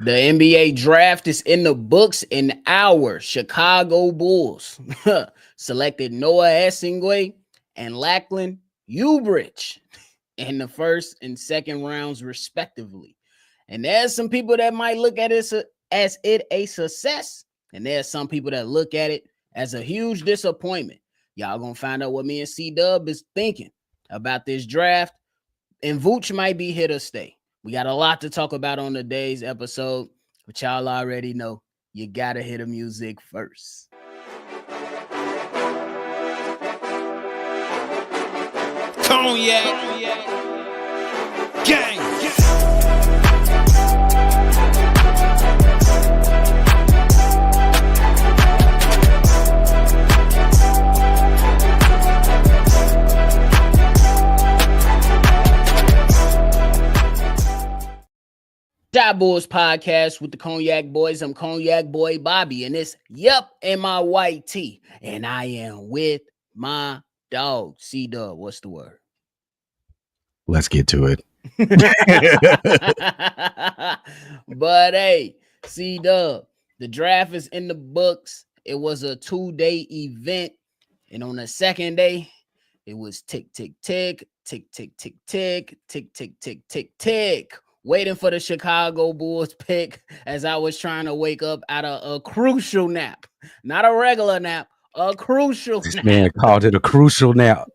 The NBA draft is in the books, and our Chicago Bulls selected Noah Essingwe and Lachlan Ubridge in the first and second rounds, respectively. And there's some people that might look at it as it a success, and there's some people that look at it as a huge disappointment. Y'all gonna find out what me and C Dub is thinking about this draft, and Vooch might be here to stay. We got a lot to talk about on today's episode, but y'all already know you gotta hit the music first. Cognac gang. Shot Bulls podcast with the Cognac Boys. I'm Cognac Boy Bobby, and it's Yup in my white tee. And I am with my dog, C Dub. What's the word? Let's get to it. But hey, C Dub, the draft is in the books. It was a 2-day event, and on the second day, it was tick, tick, tick, tick, tick, tick, tick, tick, tick, tick, tick, tick. Waiting for the Chicago Bulls pick as I was trying to wake up out of a crucial nap. Not a regular nap, a crucial This nap. man called it a crucial nap.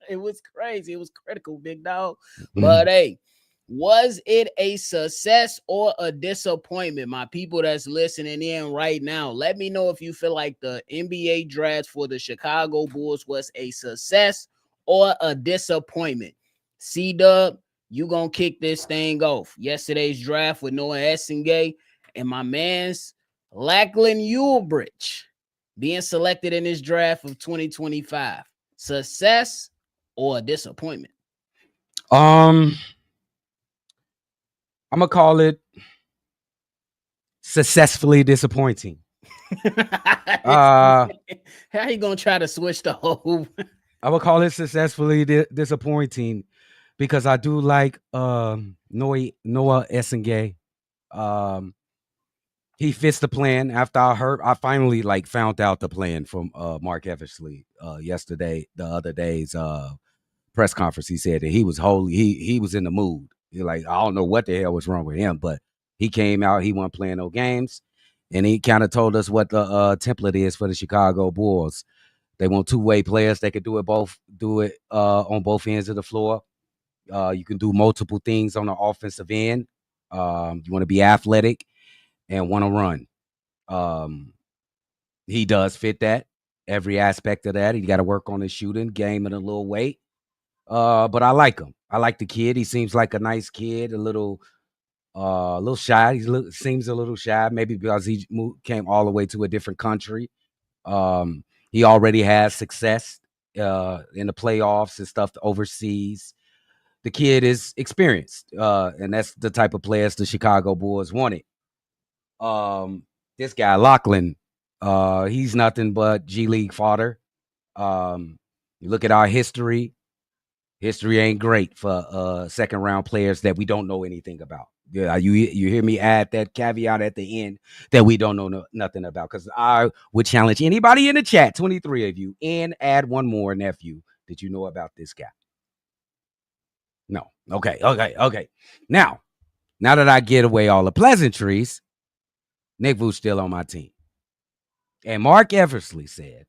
It was crazy. It was critical, big dog. But hey, was it a success or a disappointment? My people that's listening in right now, let me know if you feel like the NBA draft for the Chicago Bulls was a success or a disappointment. C-Dub, you gonna kick this thing off. Yesterday's draft with Noah Essingwe and my man's Lachlan Ubridge being selected in this draft of 2025. Success or a disappointment? I'm gonna call it successfully disappointing. How you gonna try to switch the whole? I would call it successfully disappointing because I do like Noah Essingwe. He fits the plan. After I finally found out the plan from Mark Eversley yesterday, the other day's press conference. He said that he was he was in the mood. He I don't know what the hell was wrong with him, but he came out, he wasn't playing no games, and he kind of told us what the template is for the Chicago Bulls. They want two-way players that could do it on both ends of the floor. You can do multiple things on the offensive end. You want to be athletic and want to run. He does fit that, every aspect of that. He got to work on his shooting game and a little weight. But I like him. I like the kid. He seems like a nice kid, a little shy. He seems a little shy, maybe because he came all the way to a different country. He already has success in the playoffs and stuff overseas. The kid is experienced, and that's the type of players the Chicago Bulls wanted. This guy, Lachlan, he's nothing but G League fodder. You look at our history. History ain't great for second round players that we don't know anything about. Yeah, you hear me add that caveat at the end that we don't know nothing about, because I would challenge anybody in the chat, 23 of you, and add one more, nephew. Did you know about this guy? No. Okay. Now that I get away all the pleasantries, Nick Vooch still on my team. And Mark Eversley said,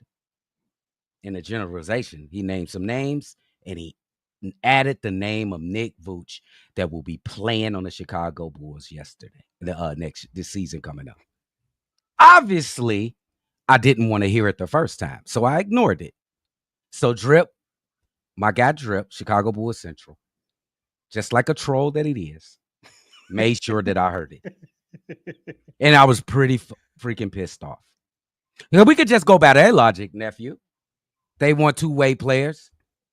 in a generalization, he named some names and he added the name of Nick Vooch that will be playing on the Chicago Bulls this season coming up. Obviously, I didn't want to hear it the first time, so I ignored it. So Drip, my guy Drip, Chicago Bulls Central, just like a troll that it is, made sure that I heard it. And I was pretty freaking pissed off. We could just go by their logic, nephew. They want two-way players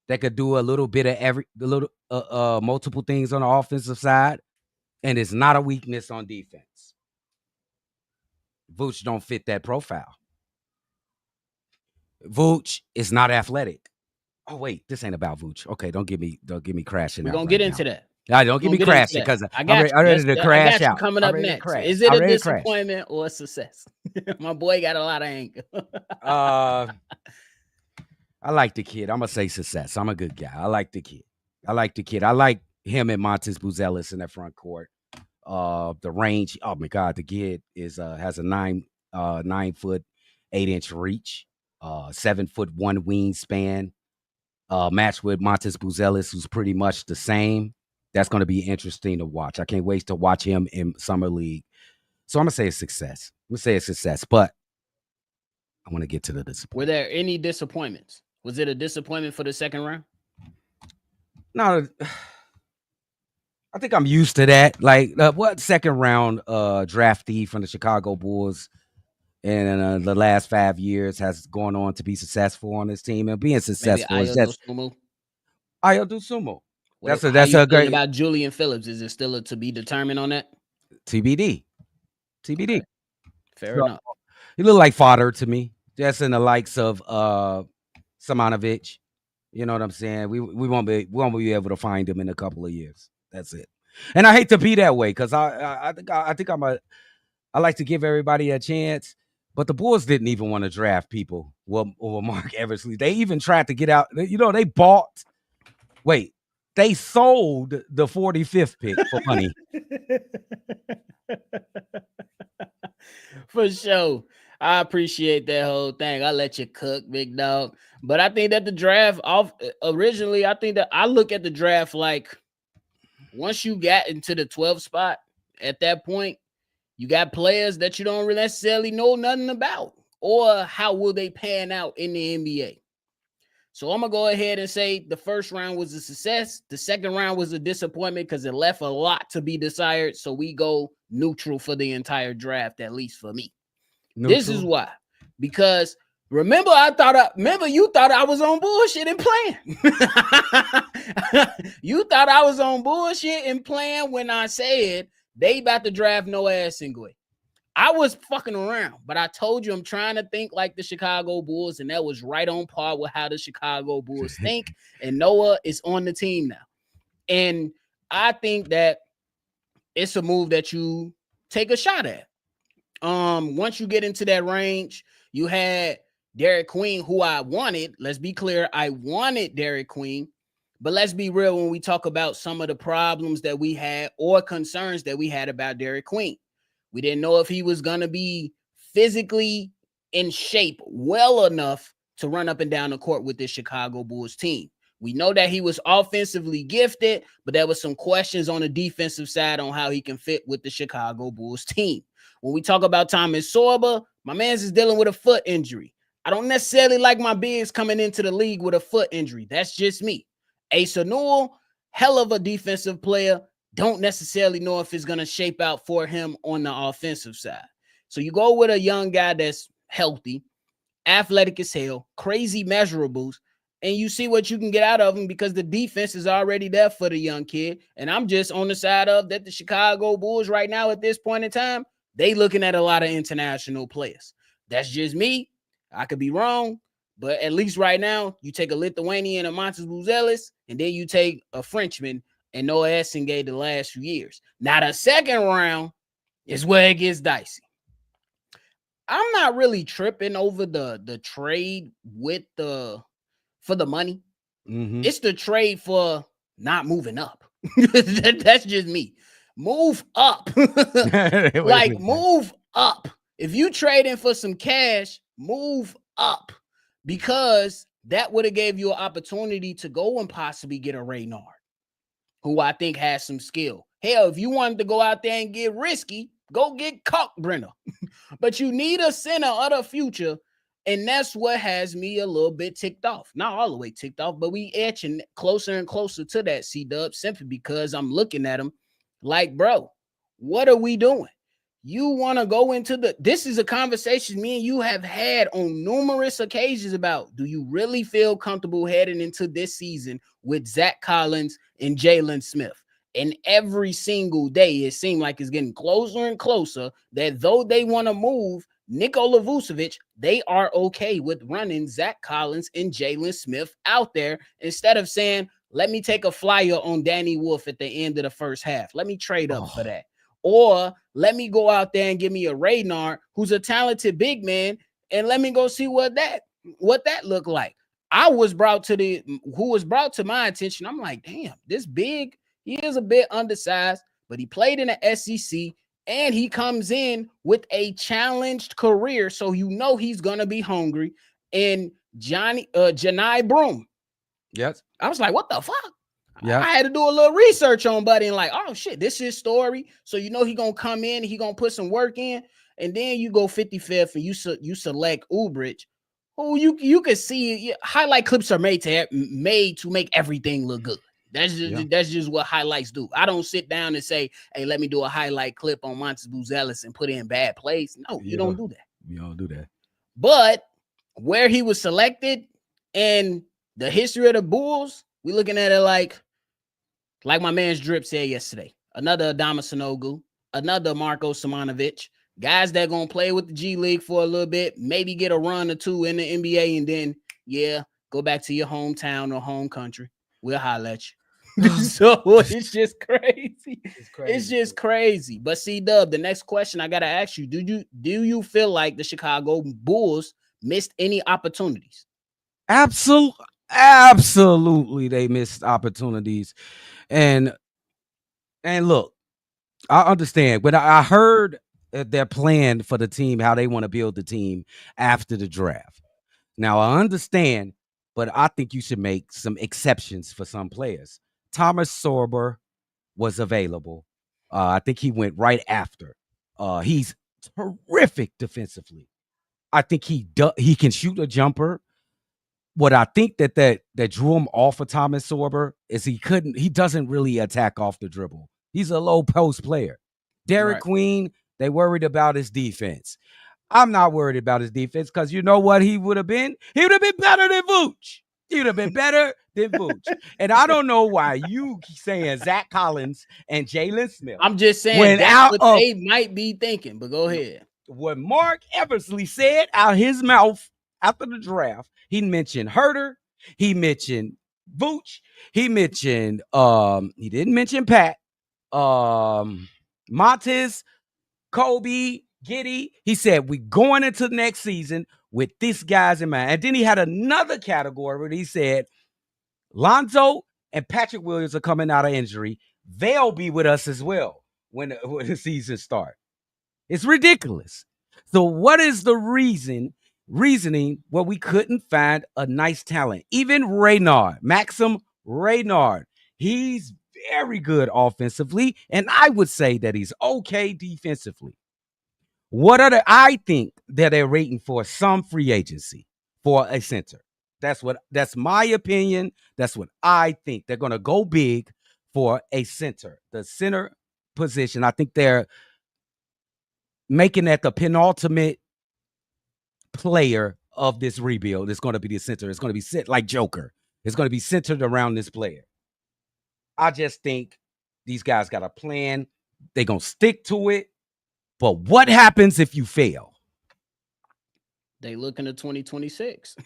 that could do a little bit of multiple things on the offensive side, and it's not a weakness on defense. Vooch don't fit that profile. Vooch is not athletic. Oh wait, this ain't about Vooch. Okay, don't get me crashing. We're gonna get into that. Nah, don't get me Gonna get into crashing that. because I I'm got ready, you. I'm ready to I crash got you out. coming I'm up ready to next. crash. Is it I'm a ready to crash. disappointment or a success? My boy got a lot of anger. Uh, I like the kid. I'm gonna say success. I'm a good guy. I like the kid. I like the kid. I like him and Montes Buzelis in the front court. The range. Oh my God, the kid is has a 9 foot 8 inch reach. 7 foot 1 wingspan. Matched with Montes Buzelis, who's pretty much the same. That's going to be interesting to watch. I can't wait to watch him in summer league. So I'm gonna say a success. I'm gonna say a success, but I want to get to the Were disappointment. there any disappointments? Was it a disappointment for the second round? No, I think I'm used to that. Like, what second round draftee from the Chicago Bulls in the last 5 years has gone on to be successful on this team, and being Maybe successful is Ayo just Dosunmu? Ayo Dosunmu. How That's you a feeling great about Julian Phillips? Is it still to be determined on that? TBD. TBD. Okay, fair So enough. he looked like fodder to me, just in the likes of Simonovic. You know what I'm saying? We won't be able to find him in a couple of years. That's it. And I hate to be that way because I think I like to give everybody a chance. But the Bulls didn't even want to draft people. Well, Mark Eversley. They even tried to get out. You know, they sold the 45th pick for money. For sure. I appreciate that whole thing. I let you cook, big dog. But I think that the draft originally, I think that I look at the draft like once you got into the 12th spot, at that point, you got players that you don't necessarily know nothing about, or how will they pan out in the NBA. So I'm gonna go ahead and say the first round was a success. The second round was a disappointment because it left a lot to be desired. So we go neutral for the entire draft, at least for me. Neutral. This is why. Because remember you thought I was on bullshit and playing. You thought I was on bullshit and playing when I said they about to draft Noah Esingwe. I was fucking around, but I told you I'm trying to think like the Chicago Bulls, and that was right on par with how the Chicago Bulls think. And Noah is on the team now. And I think that it's a move that you take a shot at. Once you get into that range, you had Derek Queen, who I wanted. Let's be clear, I wanted Derek Queen. But let's be real when we talk about some of the problems that we had or concerns that we had about Derek Queen. We didn't know if he was going to be physically in shape well enough to run up and down the court with this Chicago Bulls team. We know that he was offensively gifted, but there was some questions on the defensive side on how he can fit with the Chicago Bulls team. When we talk about Thomas Sorba, my man's is dealing with a foot injury. I don't necessarily like my bigs coming into the league with a foot injury. That's just me. Asa Newell, hell of a defensive player. Don't necessarily know if it's going to shape out for him on the offensive side. So you go with a young guy that's healthy, athletic as hell, crazy measurables, and you see what you can get out of him because the defense is already there for the young kid. And I'm just on the side of that the Chicago Bulls right now at this point in time, they looking at a lot of international players. That's just me. I could be wrong, but at least right now, you take a Lithuanian, a Montes Buzelis, and then you take a Frenchman and Noah Esingwe the last few years. Now, the second round is where it gets dicey. I'm not really tripping over the trade with for the money. Mm-hmm. It's the trade for not moving up. That's just me. Move up. Like, move up. If you trading for some cash, move up, because that would have gave you an opportunity to go and possibly get a Raynard, who I think has some skill. Hell, if you wanted to go out there and get risky, go get Kalkbrenner. But you need a center of the future, and that's what has me a little bit ticked off. Not all the way ticked off, but we etching closer and closer to that, C-Dub, simply because I'm looking at him like, bro, what are we doing? You want to go into this is a conversation me and you have had on numerous occasions about, do you really feel comfortable heading into this season with Zach Collins and Jalen Smith? And every single day, it seemed like it's getting closer and closer that though they want to move Nikola Vucevic, they are okay with running Zach Collins and Jalen Smith out there instead of saying, Let me take a flyer on Danny Wolf at the end of the first half. Let me trade up for Oh, that. Or let me go out there and give me a Raynard, who's a talented big man, and let me go see what that looked like. Who was brought to my attention. I'm like, damn, this big, he is a bit undersized, but he played in the SEC and he comes in with a challenged career. So you know he's gonna be hungry. And Janai Broom. yes, I was like, what the fuck? yeah, I had to do a little research on Buddy and like, oh shit, this is his story. So you know he gonna come in, he gonna put some work in, and then you go 55th and you select Ulbrich, who you can see highlight clips are made to make everything look good. yeah, That's just what highlights do. I don't sit down and say, hey, let me do a highlight clip on Montes Buzelis and put in bad plays. No, you don't do that. you don't do that. But where he was selected and the history of the Bulls, we looking at it like my man's Drip said yesterday. Another Adama Sanogu, another Marko Simonovic, guys that gonna play with the G League for a little bit, maybe get a run or two in the NBA, and then go back to your hometown or home country. We'll holler at you. So it's just crazy. It's just crazy. But C-Dub, the next question I gotta ask you: Do you feel like the Chicago Bulls missed any opportunities? Absolutely, they missed opportunities. And look, I understand when I heard their plan for the team, how they want to build the team after the draft. Now I understand, but I think you should make some exceptions for some players. Thomas Sorber was available. I think he went right after. He's terrific defensively. I think he can shoot a jumper. What I think that drew him off of Thomas Sorber is he doesn't really attack off the dribble. He's a low post player. Derek Queen, they worried about his defense. I'm not worried about his defense because you know what he would have been? He would have been better than Vooch. He would have been better than Vooch. And I don't know why you keep saying Zach Collins and Jalen Smith. I'm just saying that's what they might be thinking, but go ahead. What Mark Eversley said out his mouth after the draft, he mentioned Herter, he mentioned Vooch, he mentioned he didn't mention Pat, Montez, Kobe, Giddy. He said we going into the next season with this guys in mind. And then he had another category where he said Lonzo and Patrick Williams are coming out of injury. They'll be with us as well when the season starts. It's ridiculous. So what is the reasoning where we couldn't find a nice talent? Even Raynard, Maxim Raynard, he's very good offensively, and I would say that he's okay defensively. I think that they're rating for some free agency for a center. That's my opinion. That's what I think. They're going to go big for a center. The center position, I think they're making that the penultimate player of this rebuild is going to be the center. It's going to be set like Joker. It's going to be centered around this player. I just think these guys got a plan. They're going to stick to it. But what happens if you fail? They look into 2026.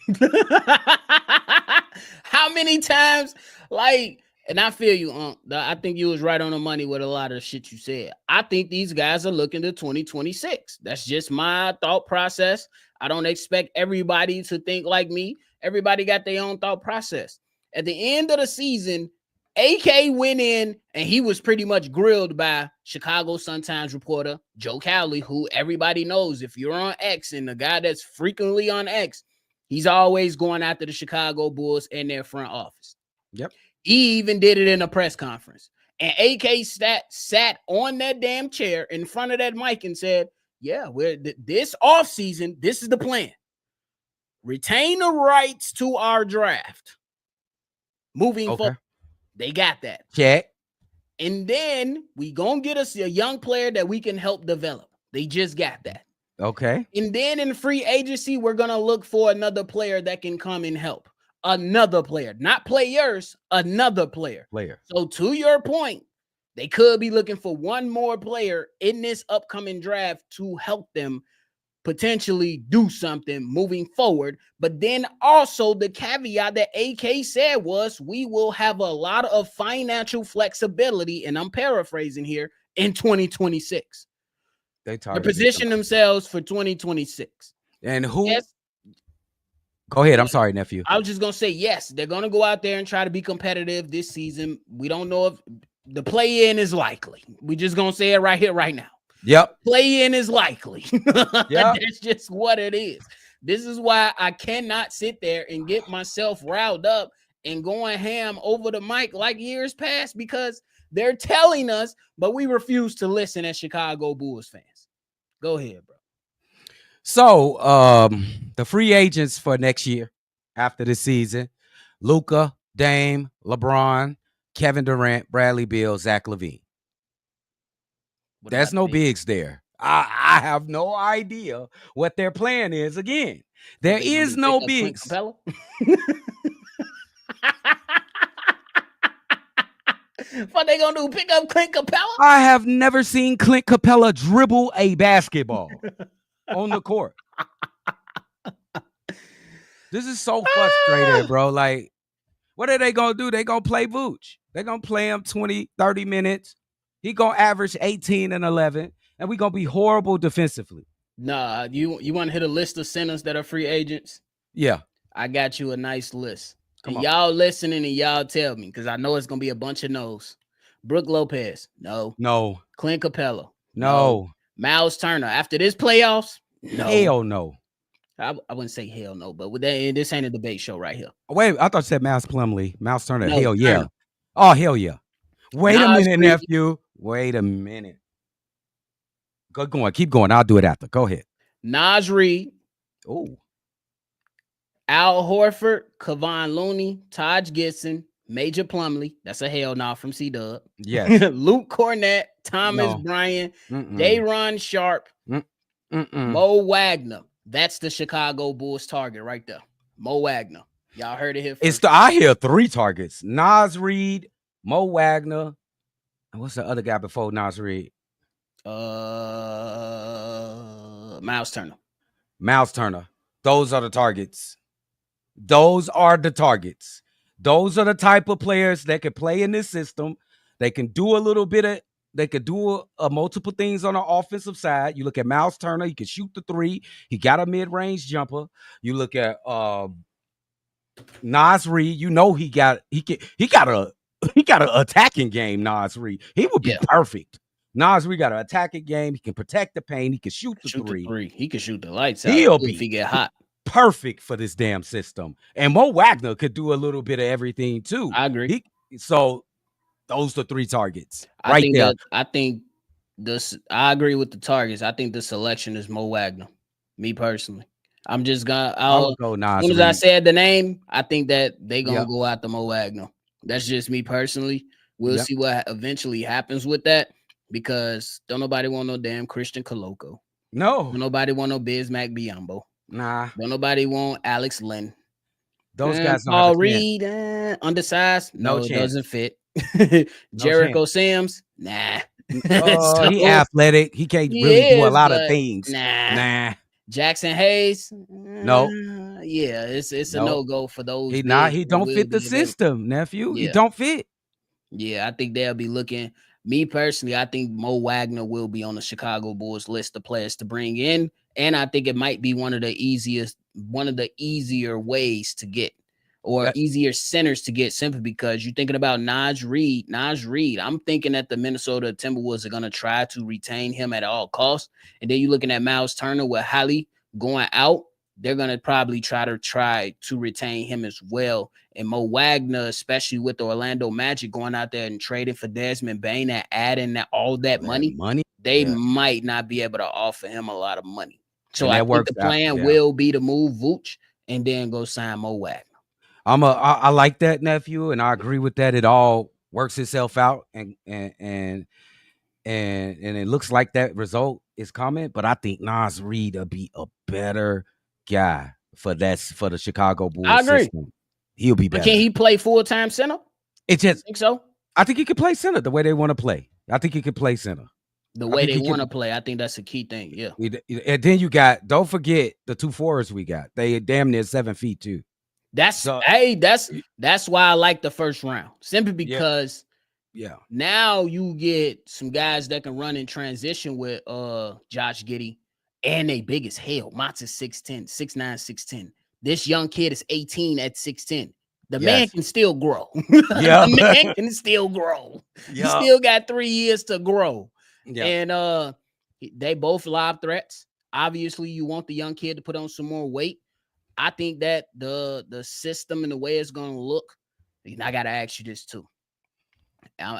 How many times, and I feel you, I think you was right on the money with a lot of the shit you said. I think these guys are looking to 2026. That's just my thought process. I don't expect everybody to think like me. Everybody got their own thought process. At the end of the season, AK went in and he was pretty much grilled by Chicago Sun-Times reporter Joe Cowley, who everybody knows if you're on X, and the guy that's frequently on X, he's always going after the Chicago Bulls and their front office. Yep. He even did it in a press conference. And AK sat on that damn chair in front of that mic and said, yeah, this offseason, this is the plan. Retain the rights to our draft. Moving forward. They got that. Check. And then we gonna get us a young player that we can help develop. They just got that. Okay. And then in free agency, we're gonna look for another player that can come and help. Another player, not players, another player. So to your point, they could be looking for one more player in this upcoming draft to help them potentially do something moving forward. But then also the caveat that AK said was we will have a lot of financial flexibility, and I'm paraphrasing here, in 2026. They position themselves for 2026. And who? Yes. Go ahead. I'm sorry, nephew. I was just going to say, yes, they're going to go out there and try to be competitive this season. We don't know if the play-in is likely. We just going to say it right here, right now. Yep. Play-in is likely. Yep. That's just what it is. This is why I cannot sit there and get myself riled up and going ham over the mic like years past, because they're telling us, but we refuse to listen as Chicago Bulls fans. Go ahead, bro. So the free agents for next year after the season: Luka, Dame, LeBron, Kevin Durant, Bradley Beal, Zach LaVine. There's no bigs there. I have no idea what their plan is. Again, there is no bigs. What they gonna do? Pick up Clint Capella? I have never seen Clint Capella dribble a basketball on the court. This is so frustrating, bro. Like, what are they gonna do? They gonna play Vooch. They're gonna play him 20, 30 minutes. He gonna average 18 and 11, and we gonna be horrible defensively. Nah, you want to hit a list of centers that are free agents? Yeah, I got you a nice list. And y'all listening and y'all tell me, because I know it's gonna be a bunch of no's. Brooke Lopez, no. Clint Capella, no. Miles Turner, after this playoffs, no. Hell no. I wouldn't say hell no, but this ain't a debate show right here. Wait, I thought you said Miles Plumlee. Miles Turner, no, hell yeah. Turner. Oh, hell yeah. Wait a minute, nephew. Wait a minute. Go on. Keep going. I'll do it after. Go ahead. Naz Reid. Oh. Al Horford, Kevon Looney, Taj Gibson, Major Plumlee. That's a hell no from C-Dub. Yes. Luke Cornett, Thomas Bryant, Day'Ron Sharpe, Mo Wagner. That's the Chicago Bulls target right there. Mo Wagner. Y'all heard it here first. I hear 3 targets. Naz Reid, Mo Wagner, and what's the other guy before Naz Reid? Miles Turner. Miles Turner. Those are the targets. Those are the targets. Those are the type of players that can play in this system. They can do a little bit of, they could do multiple things on the offensive side. You look at Miles Turner, he can shoot the 3. He got a mid-range jumper. You look at Naz Reid, you know he got an attacking game, Naz Reid. He would be perfect. Naz Reid got an attacking game. He can protect the paint. He can shoot the 3. He can shoot the lights out if he get hot. Perfect for this damn system. And Mo Wagner could do a little bit of everything too. I agree. So those are 3 targets I agree with the targets. I think the selection is Mo Wagner. Me personally. I'm just gonna I'll go Naz. As soon as I said the name, I think that they're gonna go after Mo Wagner. That's just me personally. We'll see what eventually happens with that, because don't nobody want no damn Christian Coloco. No. Don't nobody want no Bismack Biyombo. Nah. Don't nobody want Alex Len. Those guys don't Paul Reed, undersized. No, it doesn't fit. Jericho Sims, nah. He athletic. He can't really do a lot of things. Nah. Jackson Hayes, no. Yeah, it's a no-go for those. He don't fit the system, nephew. He don't fit. Yeah, I think they'll be looking. Me personally, I think Mo Wagner will be on the Chicago Bulls list of players to bring in. And I think it might be one of the easier ways to get, or easier centers to get, simply because you're thinking about Naz Reid. I'm thinking that the Minnesota Timberwolves are going to try to retain him at all costs. And then you're looking at Miles Turner with Hallie going out. They're going to probably try to retain him as well. And Mo Wagner, especially with the Orlando Magic going out there and trading for Desmond Bane and adding all that money, they might not be able to offer him a lot of money. So I think the plan will be to move Vooch and then go sign Mo Wagner. I like that, nephew, and I agree with that. It all works itself out, and it looks like that result is coming. But I think Naz Reid will be a better guy for the Chicago Bulls. I agree. System. He'll be better. But can he play full-time center? It just think so. I think he could play center the way they want to play. I think he could play center. The I way think they he want to can. play, I think that's a key thing. Yeah. And then you got. Don't forget the 2 forwards we got. They damn near 7 feet too. That's So that's why I like the first round. Simply yeah, because yeah, now you get some guys that can run in transition with Josh Giddey, and they big as hell. Mott's is 6'10, 6'9, 6'10. This young kid is 18 at 6'10. The man yes, can still grow. yeah, The man can still grow. He yeah, still got 3 years to grow. yeah. And they both lob threats. Obviously, you want the young kid to put on some more weight. I think that the system and the way it's gonna look. And I gotta ask you this too.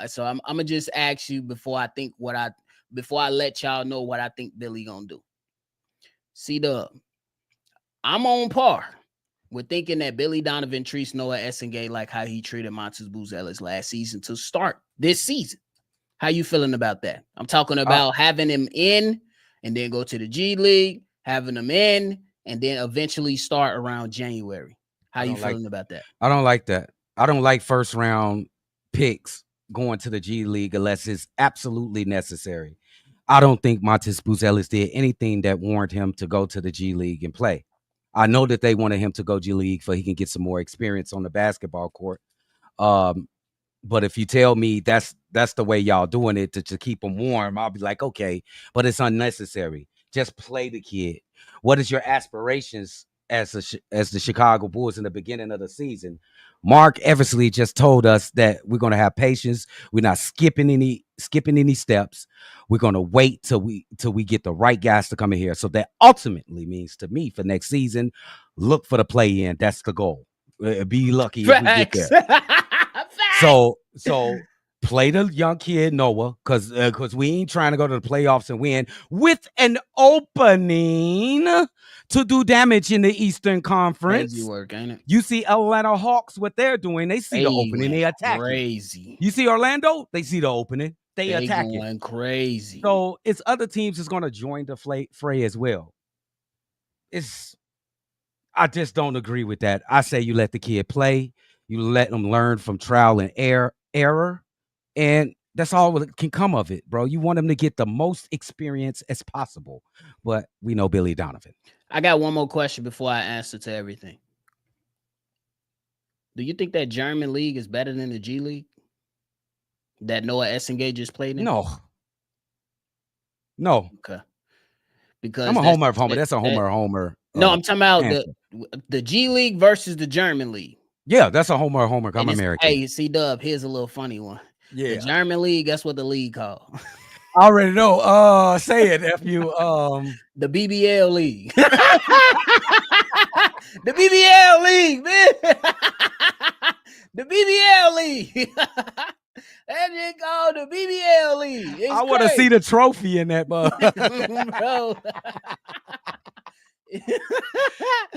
So I'm gonna just ask you before I let y'all know what I think Billy gonna do. I'm on par with thinking that Billy Donovan treats Noah Essengay like how he treated Montes Buzelis last season to start this season. How you feeling about that? I'm talking about having him in and then go to the G League, having him in, and then eventually start around January. How you feeling about that? I don't like that. I don't like first round picks going to the G League unless it's absolutely necessary. I don't think Montes Buzelis did anything that warranted him to go to the G League and play. I know that they wanted him to go G League so he can get some more experience on the basketball court. But if you tell me that's the way y'all doing it to keep him warm, I'll be like, okay, but it's unnecessary. Just play the kid. What is your aspirations as the Chicago Bulls in the beginning of the season? Mark Eversley just told us that we're going to have patience. We're not skipping any steps. We're going to wait till we get the right guys to come in here. So that ultimately means to me for next season, look for the play in. That's the goal. Be lucky if we get there. So play the young kid Noah, because we ain't trying to go to the playoffs and win with an opening to do damage in the Eastern Conference. Crazy work, ain't it? You see Atlanta Hawks, what they're doing. They see the opening, they attack. Crazy. You see Orlando, they see the opening, they attack it. Going crazy. So it's other teams that's going to join the fray as well. I just don't agree with that. I say you let the kid play. You let them learn from trial and error, and that's all that can come of it, bro. You want them to get the most experience as possible, but we know Billy Donovan. I got one more question before I answer to everything. Do you think that German league is better than the G League that Noah Essengay just played in? No. Okay. Because I'm a homer. That's a homer. No, I'm talking about the G League versus the German league. Yeah, that's a homer. I'm American. Hey, C-Dub, here's a little funny one. Yeah. The German league, that's what the league called. I already know. Say it, F you. The BBL league. The BBL league, man. The BBL league. That shit called the BBL league. I want to see the trophy in that, bro.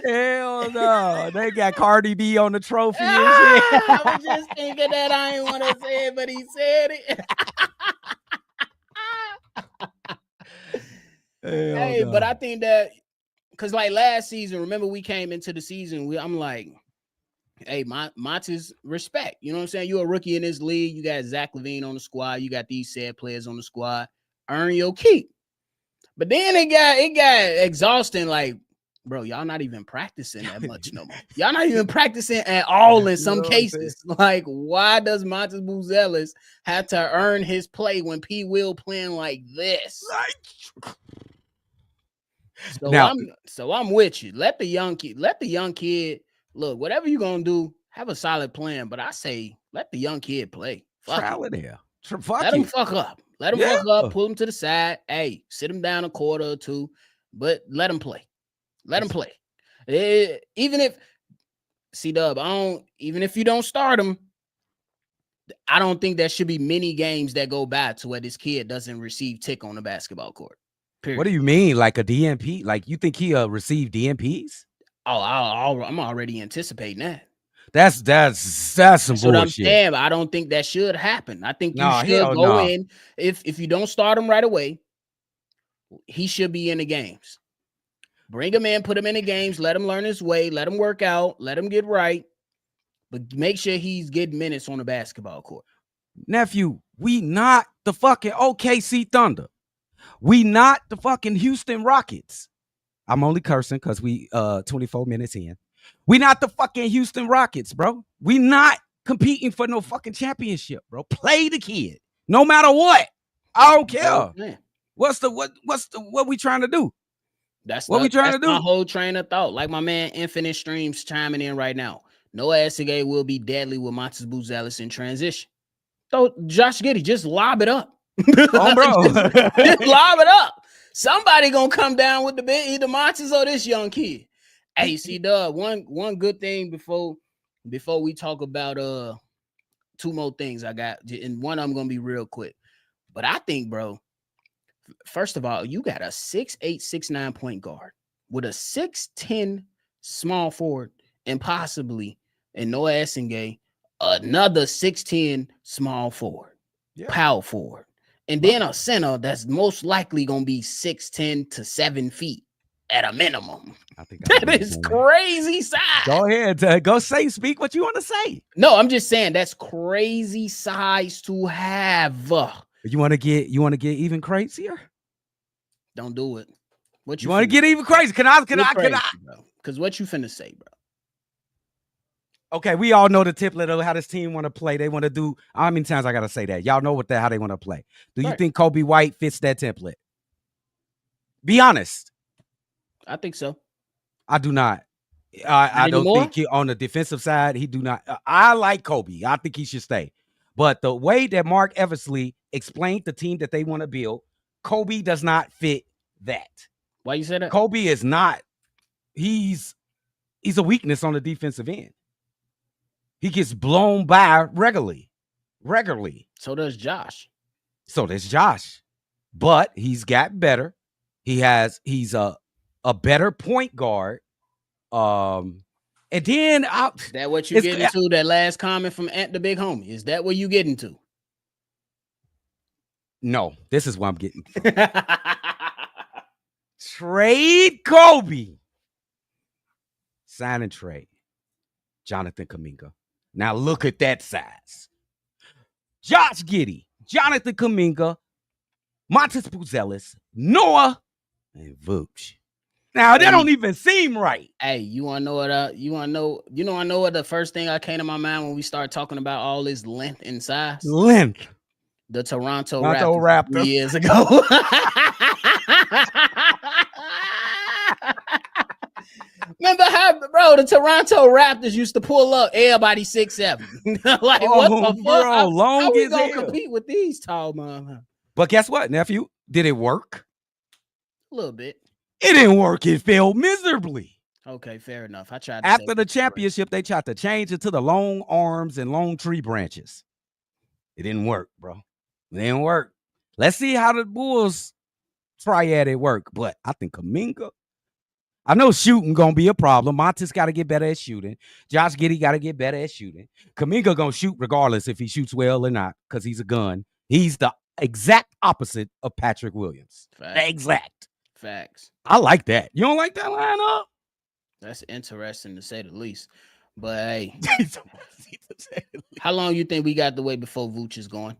Hell no. They got Cardi B on the trophy and shit. I was just thinking that. I didn't want to say it, but he said it. Hey, but I think that because like last season, remember we came into the season, I'm like, hey, Montes, respect. You know what I'm saying? You're a rookie in this league. You got Zach LaVine on the squad. You got these said players on the squad. Earn your keep. But then it got exhausting. Like, bro, y'all not even practicing that much no more. Y'all not even practicing at all in some cases. Like, why does Montes Buzelis have to earn his play when P. Will playing like this? So I'm with you. Let the young kid look. Whatever you're gonna do, have a solid plan. But I say let the young kid play. Trial it there. Let him fuck up. Let him fuck up. Pull him to the side. Hey, sit him down a quarter or two, but let him play. Let him play. Even if C-Dub, even if you don't start him, I don't think there should be many games that go by to where this kid doesn't receive tick on the basketball court. Period. What do you mean, like a DNP? Like you think he received DNPs? Oh, I'm already anticipating that. That's some bullshit. What I'm saying. I don't think that should happen. I think you should go in. If you don't start him right away, he should be in the games. Bring him in, put him in the games, let him learn his way, let him work out, let him get right, but make sure he's getting minutes on the basketball court. Nephew, we not the fucking OKC Thunder. We not the fucking Houston Rockets. I'm only cursing because we 24 minutes in. We not the fucking Houston Rockets, bro. We not competing for no fucking championship, bro. Play the kid, no matter what. I don't care. Man, What we trying to do? that's What we trying to my do? whole train of thought. Like my man Infinite Streams chiming in right now. Noah Essige will be deadly with Montes Buzelis in transition. So Josh Giddey, just lob it up. Oh, bro. just lob it up. Somebody gonna come down with the bit, either Montes or this young kid. Hey, C-Dub, one good thing before we talk about two more things I got, and one of them gonna be real quick. But I think, bro, first of all, you got a 6'8", 6'9" point guard with a 6'10" small forward, and possibly in Noah Essige, another 6'10" small forward, power forward, and then a center that's most likely gonna be 6'10" to 7 feet at a minimum. I think that is crazy size. Go ahead, go speak what you want to say. No, I'm just saying that's crazy size to have. You want to get even crazier? Don't do it. What you want to get even crazy? Can I? Because what you finna say, bro? Okay, we all know the template of how this team want to play. They want to do. How many times I gotta say that? Y'all know how they want to play. Do you think Kobe White fits that template? Be honest. I think so. I do not. I don't think on the defensive side he do not. I like Kobe. I think he should stay. But the way that Mark Eversley explained the team that they want to build, Kobe does not fit that. Why you say that? Kobe is not. He's a weakness on the defensive end. He gets blown by regularly. So does Josh. But he's got better. He's a better point guard. And then is that what you get into? That last comment from Ant the Big Homie. Is that what you get into? No, this is what I'm getting. Trade Kobe. Sign and trade Jonathan Kuminga. Now look at that size. Josh Giddey, Jonathan Kuminga, Montes Buzelis, Noah, and Vooch. Now that don't even seem right. Hey, you wanna know what? I know what the first thing that came to my mind when we start talking about all this length and size. The Toronto Raptors 3 years ago. Remember how, bro, the Toronto Raptors used to pull up everybody 6'7". Like, what the fuck? Bro, how we gonna compete with these tall motherfuckers? But guess what, nephew? Did it work? A little bit. It didn't work. It failed miserably. Okay, fair enough. I tried. After the championship, they tried to change it to the long arms and long tree branches. It didn't work, bro. It didn't work. Let's see how the Bulls triad it work. But I think Kuminga, I know shooting gonna be a problem. Montes got to get better at shooting. Josh Giddey got to get better at shooting. Kuminga gonna shoot regardless if he shoots well or not because he's a gun. He's the exact opposite of Patrick Williams. Exact. Facts. I like that. You don't like that lineup? That's interesting to say the least. But hey, how long you think we got to wait before Vooch is going?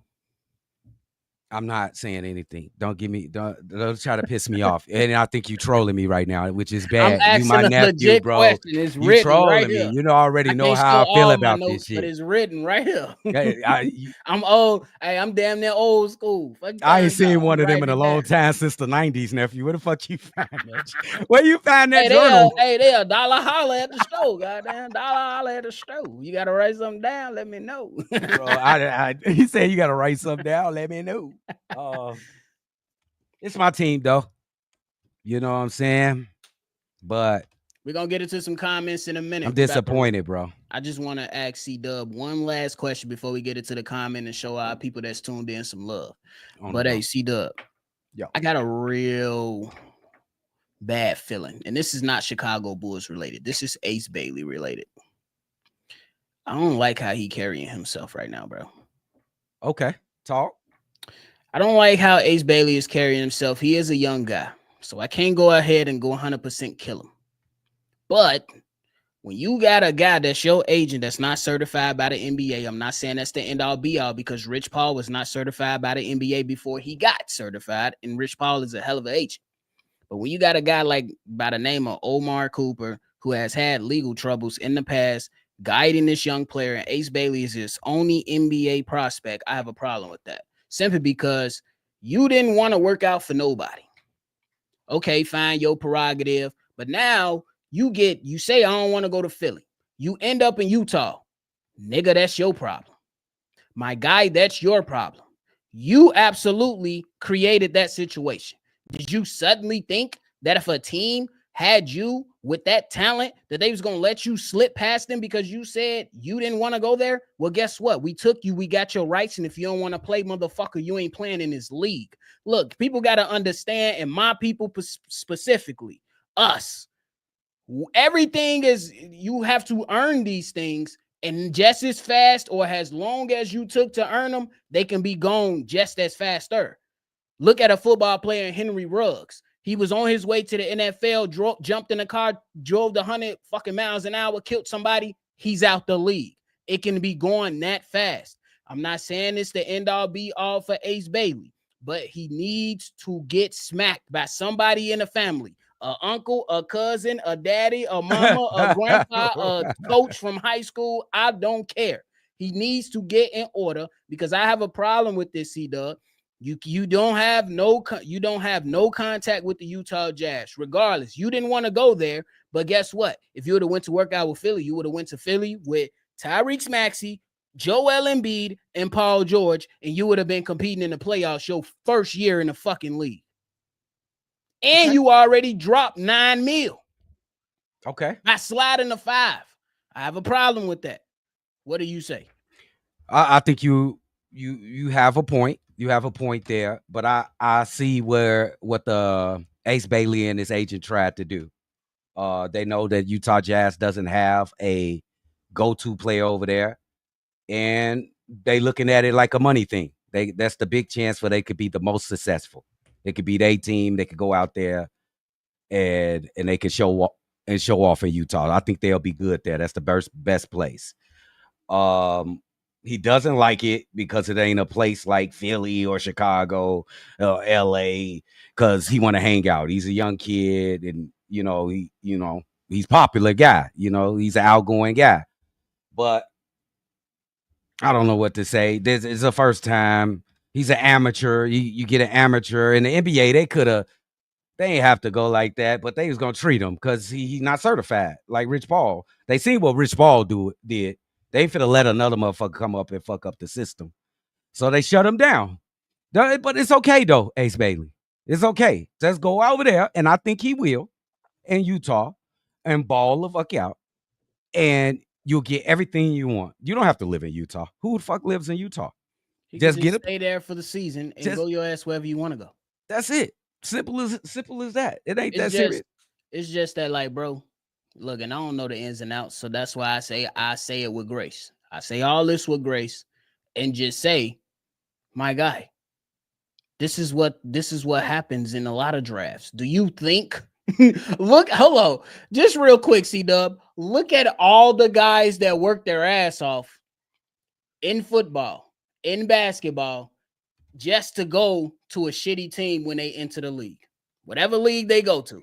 I'm not saying anything. Don't try to piss me off. And I think you trolling me right now, which is bad. I'm asking you my nephew, bro. Question. It's you trolling right me. Here. You already know how I feel about this shit. But it's written right here. I'm old. Hey, I'm damn near old school. I ain't seen one of them in a long time since the 90s, nephew. Where the fuck you find that? Where you find that journal? They a dollar holler at the store. Goddamn, dollar holler at the store. You gotta write something down. Let me know. Bro, he said you gotta write something down. Let me know. It's my team though. You know what I'm saying? But we're gonna get into some comments in a minute. I'm disappointed, bro. I just want to ask C-Dub one last question before we get into the comment and show our people that's tuned in some love. But hey, C-Dub, I got a real bad feeling, and this is not Chicago Bulls related. This is Ace Bailey related. I don't like how he carrying himself right now, bro. Okay, talk. I don't like how Ace Bailey is carrying himself. He is a young guy, so I can't go ahead and go 100% kill him. But When you got a guy that's your agent that's not certified by the NBA, I'm not saying that's the end all be all because Rich Paul was not certified by the NBA before he got certified, and Rich Paul is a hell of an agent. But when you got a guy like by the name of Omar Cooper, who has had legal troubles in the past, guiding this young player, and Ace Bailey is his only NBA prospect, I have a problem with that. Simply because you didn't want to work out for nobody. Okay, fine, your prerogative. But now you say, I don't want to go to Philly. You end up in Utah. Nigga, that's your problem. My guy, that's your problem. You absolutely created that situation. Did you suddenly think that if a team had you with that talent that they was going to let you slip past them because you said you didn't want to go there? Well, guess what? We took you. We got your rights. And if you don't want to play, motherfucker, you ain't playing in this league. Look, people got to understand, and my people specifically, us, everything is, you have to earn these things. And just as fast or as long as you took to earn them, they can be gone just as faster. Look at a football player, Henry Ruggs. He was on his way to the NFL, jumped in a car, drove the 100 fucking miles an hour, killed somebody. He's out the league. It can be going that fast. I'm not saying it's the end all be all for Ace Bailey, but he needs to get smacked by somebody in the family. An uncle, a cousin, a daddy, a mama, a grandpa, a coach from high school. I don't care. He needs to get in order because I have a problem with this, C-Dub. You don't have no contact with the Utah Jazz. Regardless, you didn't want to go there, but guess what? If you would have went to work out with Philly, you would have went to Philly with Tyrese Maxey, Joel Embiid, and Paul George, and you would have been competing in the playoffs your first year in the fucking league. And you already dropped $9 million. Okay. I slide in the 5. I have a problem with that. What do you say? I think you have a point. You have a point there, but I see what the Ace Bailey and his agent tried to do. They know that Utah Jazz doesn't have a go-to player over there, and they looking at it like a money thing. That's the big chance where they could be the most successful. They could be their team. They could go out there and they could show off in Utah. I think they'll be good there. That's the best place. He doesn't like it because it ain't a place like Philly or Chicago or LA because he want to hang out. He's a young kid, and he's popular guy. He's an outgoing guy. But I don't know what to say. This is the first time. He's an amateur. You get an amateur in the NBA. They ain't have to go like that, but they was gonna treat him because he's not certified like Rich Paul. They seen what Rich Paul did. They ain't finna let another motherfucker come up and fuck up the system. So they shut him down. But it's okay, though, Ace Bailey. It's okay. Just go over there, and I think he will, in Utah, and ball the fuck out. And you'll get everything you want. You don't have to live in Utah. Who the fuck lives in Utah? Just stay there for the season and go your ass wherever you want to go. That's it. Simple as that. It ain't that serious. It's just that, like, bro, look, and I don't know the ins and outs, so that's why I say it with grace. I say all this with grace, and just say, my guy, this is what happens in a lot of drafts. Do you think? Hello, just real quick, C-Dub. Look at all the guys that work their ass off in football, in basketball, just to go to a shitty team when they enter the league. Whatever league they go to.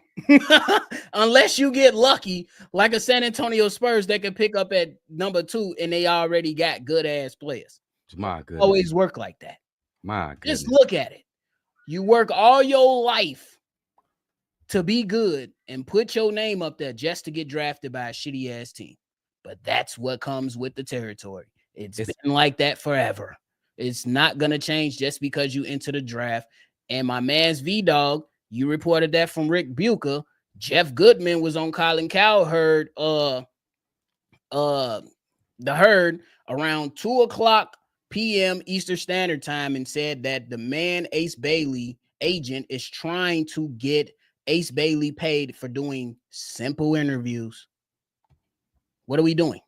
Unless you get lucky, like a San Antonio Spurs that can pick up at number 2 and they already got good ass players. My goodness. Always work like that. My goodness. Just look at it. You work all your life to be good and put your name up there just to get drafted by a shitty ass team. But that's what comes with the territory. It's been like that forever. It's not going to change just because you enter the draft. And my man's V-Dog, you reported that from Rick Bucher. Jeff Goodman was on Colin Cowherd, the Herd around 2:00 p.m. Eastern Standard Time and said that the man Ace Bailey agent is trying to get Ace Bailey paid for doing simple interviews. What are we doing?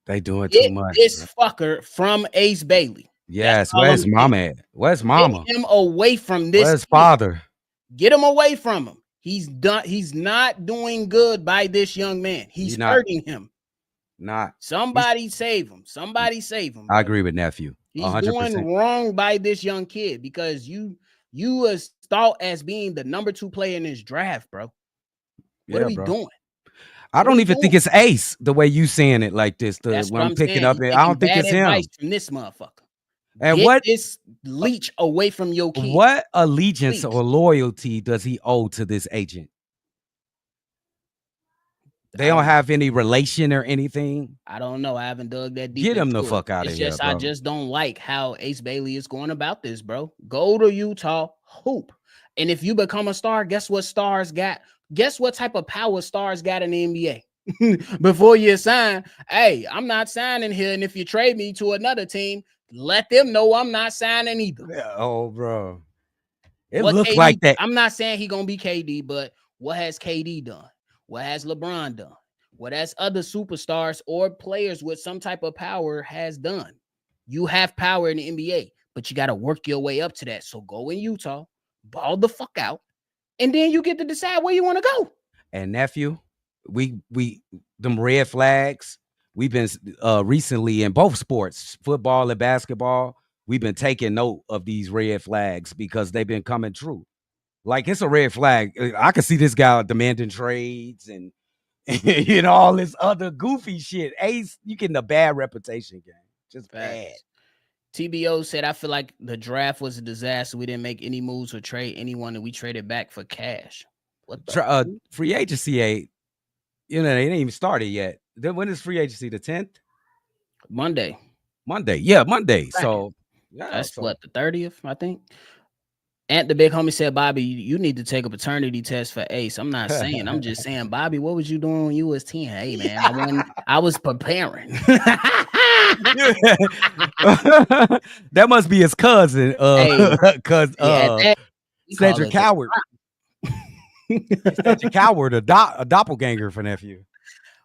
They doing too much. This fucker from Ace Bailey. Yes, where's mama at? Where's mama? Get him away from this. Where's father? Get him away from him. He's not doing good by this young man. He's hurting him. Somebody save him. Somebody save him. I agree with nephew. He's 100%. doing wrong by this young kid because you was thought as being the number 2 player in this draft, bro. What are we doing? I don't even think it's Ace the way you saying it like this. When I'm picking up, I don't think it's him. From this motherfucker. And get this leech away from your kid. What allegiance or loyalty does he owe to this agent? They don't have any relation or anything. I don't know. I haven't dug that deep. Get him the fuck out of here, bro. I just don't like how Ace Bailey is going about this, bro. Go to Utah, hoop. And if you become a star, guess what stars got? Guess what type of power stars got in the NBA? Before you sign, hey, I'm not signing here. And if you trade me to another team, let them know I'm not signing either. Oh, bro. It looks like that. I'm not saying he's going to be KD, but what has KD done? What has LeBron done? What has other superstars or players with some type of power has done? You have power in the NBA, but you got to work your way up to that. So go in Utah, ball the fuck out, and then you get to decide where you want to go. And nephew, we them red flags, we've been recently in both sports, football and basketball, we've been taking note of these red flags because they've been coming true. Like, it's a red flag. I can see this guy demanding trades and you know, all this other goofy shit. Ace, you getting a bad reputation, gang. Just bad. TBO said, I feel like the draft was a disaster. We didn't make any moves or trade anyone that we traded back for cash. What the free agency ain't, you know, they ain't even started yet. Then when is free agency? The 10th? Monday. Yeah, Monday. Right. So that's what, the 30th, I think. And the big homie said, Bobby, you need to take a paternity test for Ace. I'm not saying, I'm just saying, Bobby, what was you doing when you was 10? Hey, man, I was preparing. That must be his cousin. Cedric Coward. Cedric Coward, a doppelganger for nephew.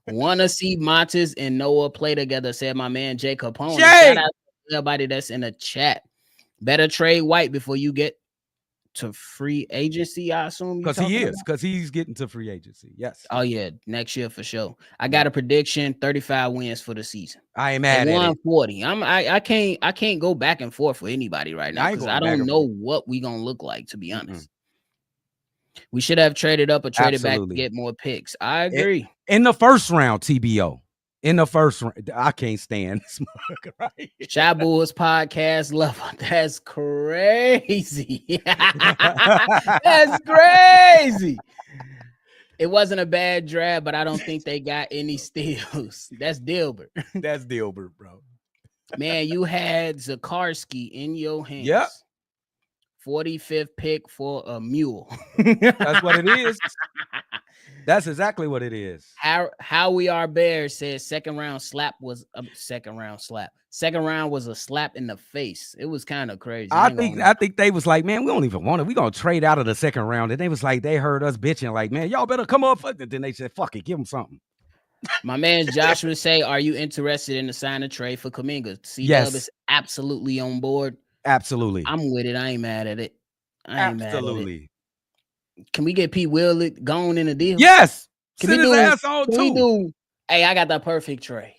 Want to see Montes and Noah play together, said my man Jay Capone. Jay! Shout out to everybody that's in the chat. Better trade White before you get to free agency, I assume. Because he's getting to free agency. Yes. Oh yeah, next year for sure. I got a prediction: 35 wins for the season. I ain't mad at 140. I can't go back and forth with anybody right now because I don't know what we gonna look like, to be honest. We should have traded up or traded back to get more picks. I agree. In the first round, TBO. In the first round, I can't stand this motherfucker right here. Shabu's podcast level. That's crazy. That's crazy. It wasn't a bad draft, but I don't think they got any steals. That's Dilbert. That's Dilbert, bro. Man, you had Zakarski in your hands. Yep. 45th pick for a mule. That's what it is. That's exactly what it is. How We Are Bears says second round was a slap in the face. It was kind of crazy. I think they was like, man, we don't even want it. We gonna trade out of the second round. And they was like, they heard us bitching, like, man, y'all better come up. Then they said, fuck it, give them something. My man Joshua say, are you interested in the sign a trade for Kuminga? C-Dub is absolutely on board. Absolutely. I'm with it. I ain't mad at it. Absolutely. Can we get Pete Will gone in a deal? Yes. Can we do? Hey, I got the perfect trade.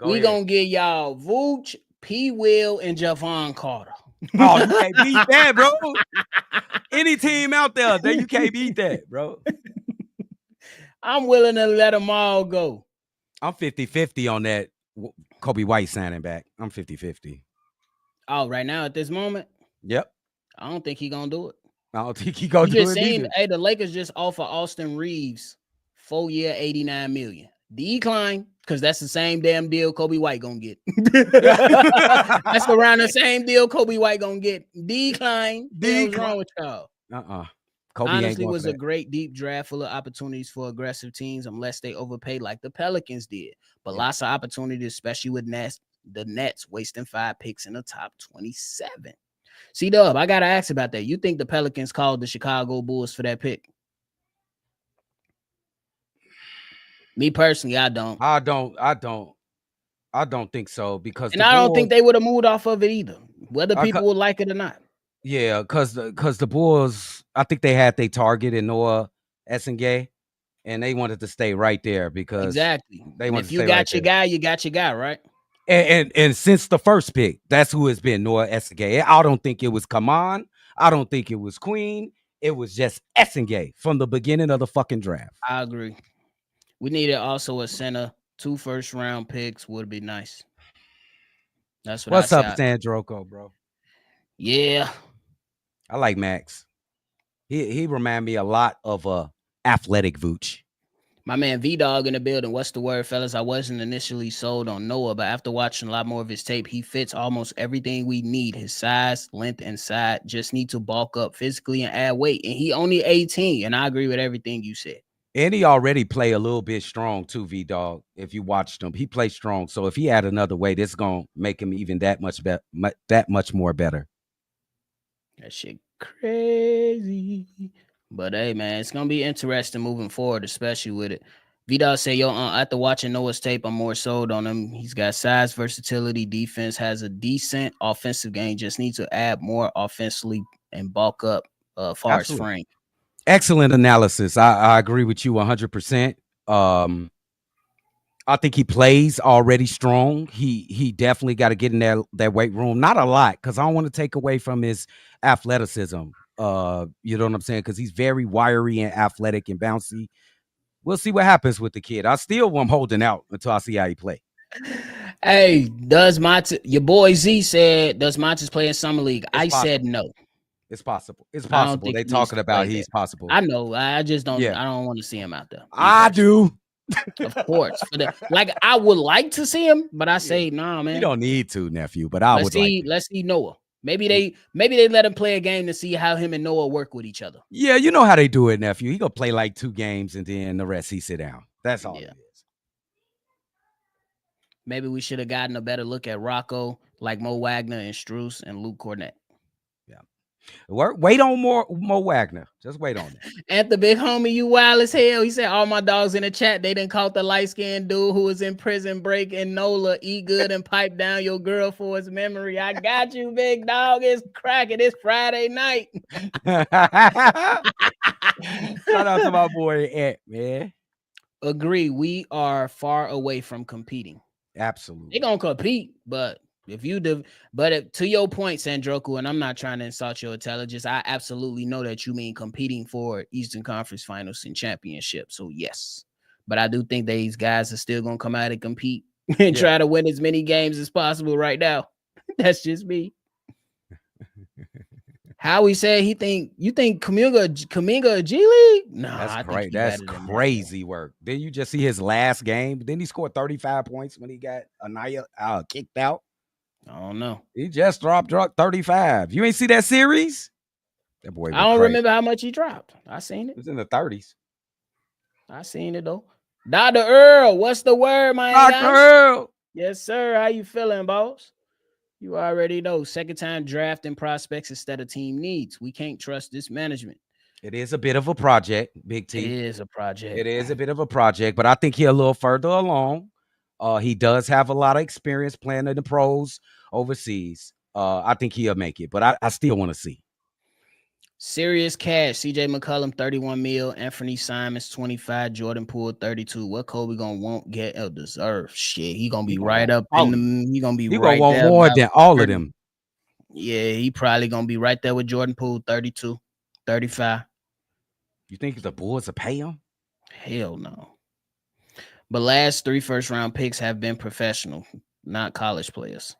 We gonna get y'all Vooch, P. Will, and Javon Carter. Oh, you can't beat that, bro. Any team out there, you can't beat that, bro. I'm willing to let them all go. I'm 50-50 on that Kobe White signing back. I'm 50-50. Oh, right now at this moment? Yep. I don't think he gonna do it. I don't think he gonna do it either. Hey, the Lakers just offer Austin Reeves 4-year, $89 million. Decline, because that's the same damn deal Kobe White gonna get. That's around the same deal Kobe White gonna get. Decline. What's wrong with y'all? Kobe honestly was a great deep draft full of opportunities for aggressive teams unless they overpaid like the Pelicans did. But lots of opportunities, especially with the Nets wasting 5 picks in the top 27. C-Dub, I got to ask about that. You think the Pelicans called the Chicago Bulls for that pick? Me personally, I don't. I don't think so because I don't think they would have moved off of it either, whether people would like it or not. Yeah, because the Bulls, I think they had their target in Noah Essengay, and they wanted to stay right there because Exactly. they And wanted if to you stay right got your there. guy, you got your guy, right? And since the first pick, that's who it's been, Noah Essengay. I don't think it was Kaman. I don't think it was Queen. It was just Essengay from the beginning of the fucking draft. I agree. We needed also a center. 2 first-round picks would be nice. That's what I What's up, said. Sandroko, bro? Yeah. I like Max. He remind me a lot of athletic Vooch. My man V-Dog in the building. What's the word, fellas? I wasn't initially sold on Noah, but after watching a lot more of his tape, he fits almost everything we need. His size, length, and side. Just need to bulk up physically and add weight. And he only 18, and I agree with everything you said. And he already play a little bit strong too, V-Dog. If you watched him, he plays strong. So if he add another weight, it's gonna make him even that much more better. That shit crazy. But hey, man, it's gonna be interesting moving forward, especially with it. Vidal say, yo, after watching Noah's tape, I'm more sold on him. He's got size, versatility, defense, has a decent offensive game. Just needs to add more offensively and bulk up far as frame. Excellent analysis. I agree with you 100%. I think he plays already strong. He definitely got to get in that weight room. Not a lot, because I don't want to take away from his athleticism. You know what I'm saying? Because he's very wiry and athletic and bouncy. We'll see what happens with the kid. I still am holding out until I see how he play. Hey, your boy Z said, does Montes play in Summer League? I said no. It's possible. It's possible. They talking about he's possible. I know. I just don't. Yeah. I don't want to see him out there. I do. Of course. I would like to see him, but I say no, nah, man. You don't need to, nephew. But let's see Noah. Maybe they let him play a game to see how him and Noah work with each other. Yeah, you know how they do it, nephew. He gonna play like 2 games and then the rest he sit down. That's all it is. Maybe we should have gotten a better look at Rocco, like Mo Wagner and Strus and Luke Cornett. Yeah. Wait on Mo Wagner. Just wait on it. And the big homie, you wild as hell. He said all my dogs in the chat, they didn't call the light-skinned dude who was in Prison Break and NOLA eat good and pipe down your girl for his memory. I got you, big dog. It's cracking. It's Friday night. Shout out to my boy Ed, man. Agree. We are far away from competing. Absolutely. They're gonna compete, but to your point, Sandroku, and I'm not trying to insult your intelligence, I absolutely know that you mean competing for Eastern Conference Finals and championship. So yes, but I do think these guys are still gonna come out and compete and try to win as many games as possible right now. That's just me. Howie said you think Kuminga G League? No, that's great. That's crazy work. Didn't you just see his last game? Didn't he score 35 points when he got Anaya kicked out? I don't know. He just dropped 35. You ain't see that series? That boy. I don't remember how much he dropped. I seen it. It was in the 30s. I seen it though. Dr. Earl, what's the word, my Dr. Earl? Yes, sir. How you feeling, boss? You already know. Second time drafting prospects instead of team needs. We can't trust this management. It is a bit of a project, Big T. It is a project. It is a bit of a project, but I think he's a little further along. He does have a lot of experience playing in the pros overseas. I think he'll make it, but I still want to see. Serious cash. CJ McCollum, 31 mil. Anthony Simons, 25. Jordan Poole, 32. What Kobe gonna want, get, or deserve? Shit, he gonna be right up in the. He gonna be right gonna there. Want more than all of them. Yeah, he probably gonna be right there with Jordan Poole, 32, 35. You think the Bulls will pay him? Hell no. But last 3 first-round picks have been professional, not college players.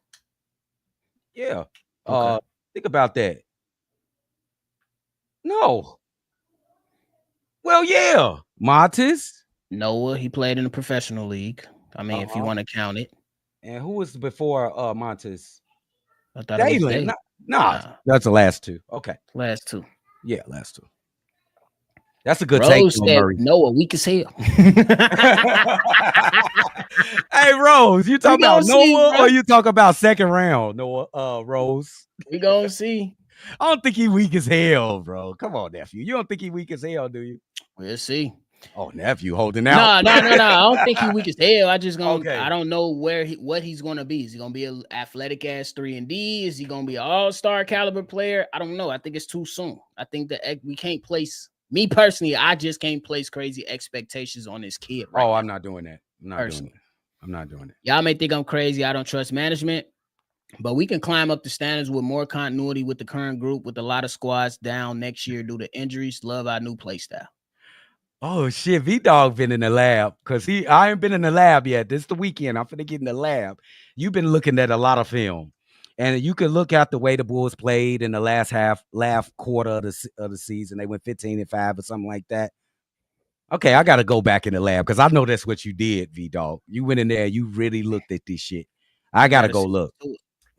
Yeah. Okay. Think about that. No. Well, yeah. Montes. Noah, he played in the professional league. I mean, if you want to count it. And who was before Montes? I thought it was Dalen. Nah, that's the last 2. Okay. Last 2. Yeah, last 2. That's a good take. Noah, weak as hell. Hey, Rose, you talk about Noah or you talk about second round, Noah? Rose. We gonna see. I don't think he weak as hell, bro. Come on, nephew. You don't think he weak as hell, do you? We'll see. Oh, nephew, holding out. No. I don't think he weak as hell. I don't know what he's gonna be. Is he gonna be an athletic ass 3-and-D? Is he gonna be an all-star caliber player? I don't know. I think it's too soon. I think that we can't place Me personally, I just can't place crazy expectations on this kid. Right Oh, now. I'm not doing that. I'm not doing Personally. it. I'm not doing it. Y'all may think I'm crazy. I don't trust management, but we can climb up the standards with more continuity with the current group, with a lot of squads down next year due to injuries. Love our new play style. Oh shit, V Dog been in the lab because I ain't been in the lab yet. This is the weekend. I'm finna get in the lab. You've been looking at a lot of film, and you can look at the way the Bulls played in the last quarter of the season. They went 15-5 or something like that. Okay, I gotta go back in the lab because I know that's what you did, V Dog. You went in there, you really looked at this shit. I gotta go look.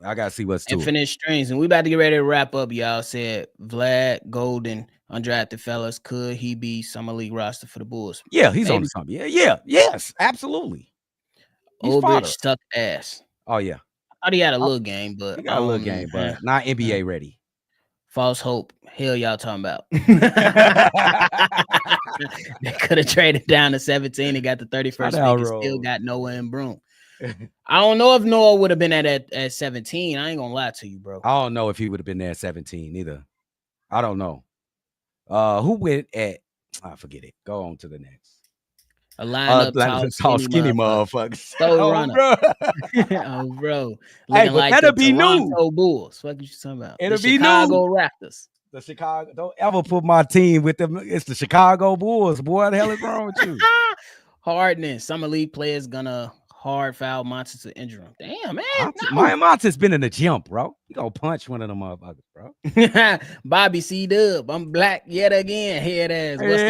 I gotta see what's to it. Infinite strings, and we about to get ready to wrap up. Y'all said Vlad Golden, undrafted fellas, could he be summer league roster for the Bulls? Yeah, he's on something. Yes, absolutely. Ulbrich sucked ass. Oh yeah, I thought he had a little game, but he got a little game, but not NBA ready. False hope. Hell, y'all talking about? They could have traded down to 17 and got the 31st pick and still got Noah and Broom. I don't know if Noah would have been at 17. I ain't gonna lie to you, bro. I don't know if he would have been there at 17 either. I don't know. Who went at? I forget it. Go on to the next. A lineup tall, skinny motherfuckers. Oh, bro. Looking like that'll be new. Bulls. What you talking about? It'll be Chicago new. Raptors. The Chicago. Don't ever put my team with them. It's the Chicago Bulls. Boy, what the hell is wrong with you? Hardness. Summer league players gonna hard foul Montes to injure him. Damn, man. My Montes been in the gym, bro. He gonna punch one of them motherfuckers, bro. Bobby C. Dub. I'm black yet again. Head ass. What's the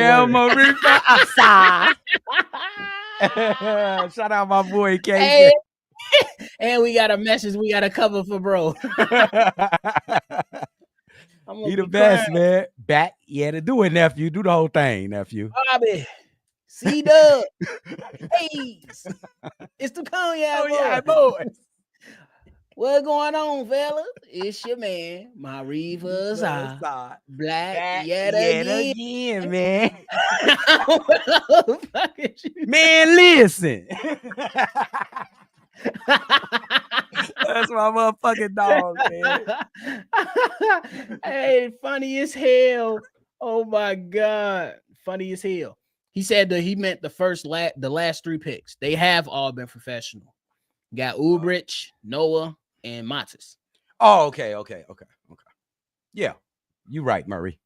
word? Shout out my boy KJ. Hey. And we got a message we got to cover for bro. He the best, man. Back, yeah, to do it, nephew. Do the whole thing, nephew. Bobby, C-Dub. Hey, it's the Cognac boys. What's going on, fella? It's your man, my Reavers black yet again, man. Man, listen. That's my motherfucking dog, man. Hey, funny as hell. Oh my God. Funny as hell. He said that he meant the last 3 picks. They have all been professional. Got Ulbrich, Noah, and Montes. Oh, okay. Yeah, you're right, Murray.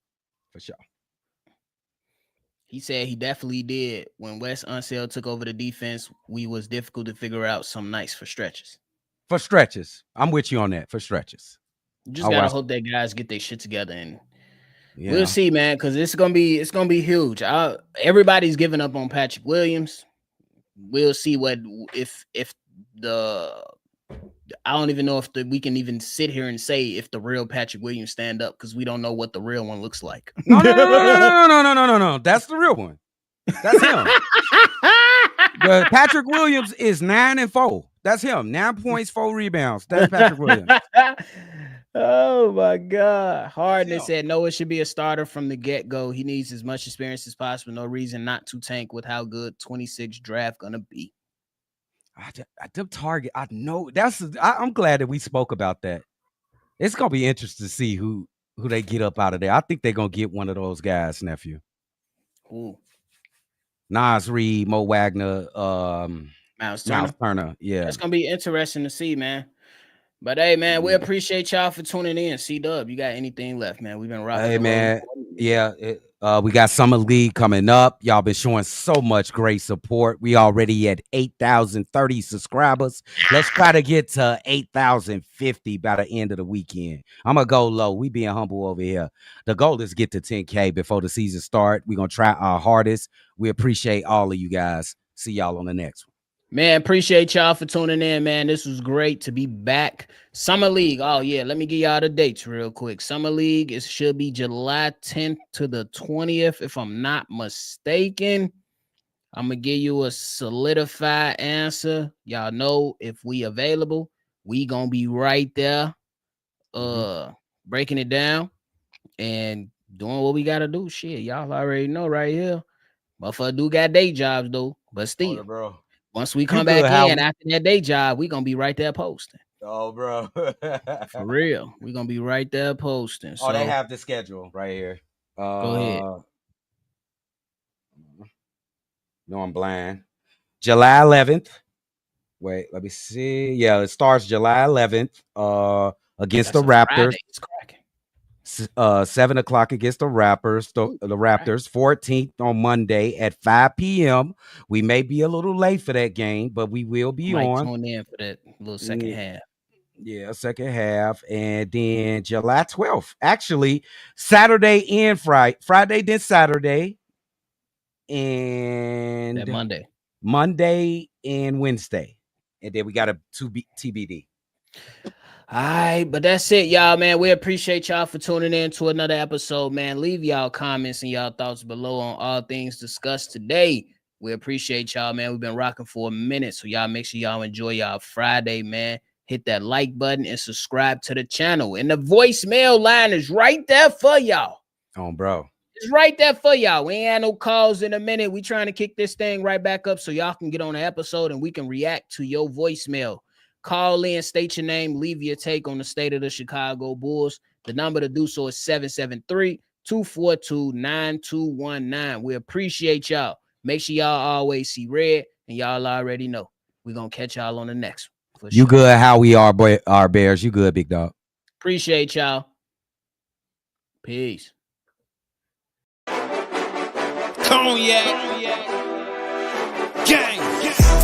For sure. He said he definitely did. When Wes Unseld took over the defense, we was difficult to figure out some nights for stretches. For stretches. I'm with you on that. For stretches. You just gotta hope that guys get their shit together, and we'll see, man, because it's gonna be huge. Everybody's giving up on Patrick Williams. We'll see if the I don't even know if we can even sit here and say if the real Patrick Williams stand up, because we don't know what the real one looks like. No. That's the real one. That's him. But Patrick Williams is 9-4. That's him. 9 points, 4 rebounds. That's Patrick Williams. Oh my God. Hardness said Noah should be a starter from the get-go. He needs as much experience as possible. No reason not to tank with how good 26 draft gonna be. The target, I know I'm glad that we spoke about that. It's gonna be interesting to see who they get up out of there. I think they're gonna get one of those guys, nephew. Who? Nas Reed, Mo Wagner, Miles Turner. Yeah, it's gonna be interesting to see, man. But hey, man, we appreciate y'all for tuning in. C-Dub, you got anything left, man? We've been rocking. Hey, man. Yeah, we got Summer League coming up. Y'all been showing so much great support. We already at 8,030 subscribers. Let's try to get to 8,050 by the end of the weekend. I'm gonna go low. We being humble over here. The goal is to get to 10K before the season start. We're gonna try our hardest. We appreciate all of you guys. See y'all on the next one. Man, appreciate y'all for tuning in, man. This was great to be back. Summer League. Oh, yeah. Let me give y'all the dates real quick. Summer League, should be July 10th to the 20th, if I'm not mistaken. I'm going to give you a solidified answer. Y'all know if we available, we going to be right there breaking it down and doing what we got to do. Shit, y'all already know right here. Motherfucker do got day jobs, though. But still, bro. Once we come back in after that day job, we're going to be right there posting. Oh, bro. For real. We're going to be right there posting. So, they have the schedule right here. Go ahead. No, I'm blind. July 11th. Wait, let me see. Yeah, it starts July 11th. Against That's the a Raptors. Friday. It's cracking. 7 o'clock against the Raptors. Ooh, The Raptors. 14th on Monday at 5 p.m. We may be a little late for that game, but we will be might on. tune in for that little second Yeah. half. Yeah, second half. And then July 12th. Actually, Saturday and Friday, then Saturday. And That Monday. Monday and Wednesday. And then we got a TBD. All right, but that's it, y'all, man. We appreciate y'all for tuning in to another episode, man. Leave y'all comments and y'all thoughts below on all things discussed today. We appreciate y'all, man. We've been rocking for a minute, so y'all make sure y'all enjoy y'all Friday, man. Hit that like button and subscribe to the channel. And the voicemail line is right there for y'all. Oh, bro. It's right there for y'all. We ain't had no calls in a minute. We trying to kick this thing right back up so y'all can get on the episode and we can react to your voicemail. Call in, state your name, leave your take on the state of the Chicago Bulls. The number to do so is 773-242-9219. We appreciate y'all. Make sure y'all always see red, and y'all already know. We're going to catch y'all on the next one. You good how we are, boy, our Bears. You good, big dog. Appreciate y'all. Peace. Cognac. Gang.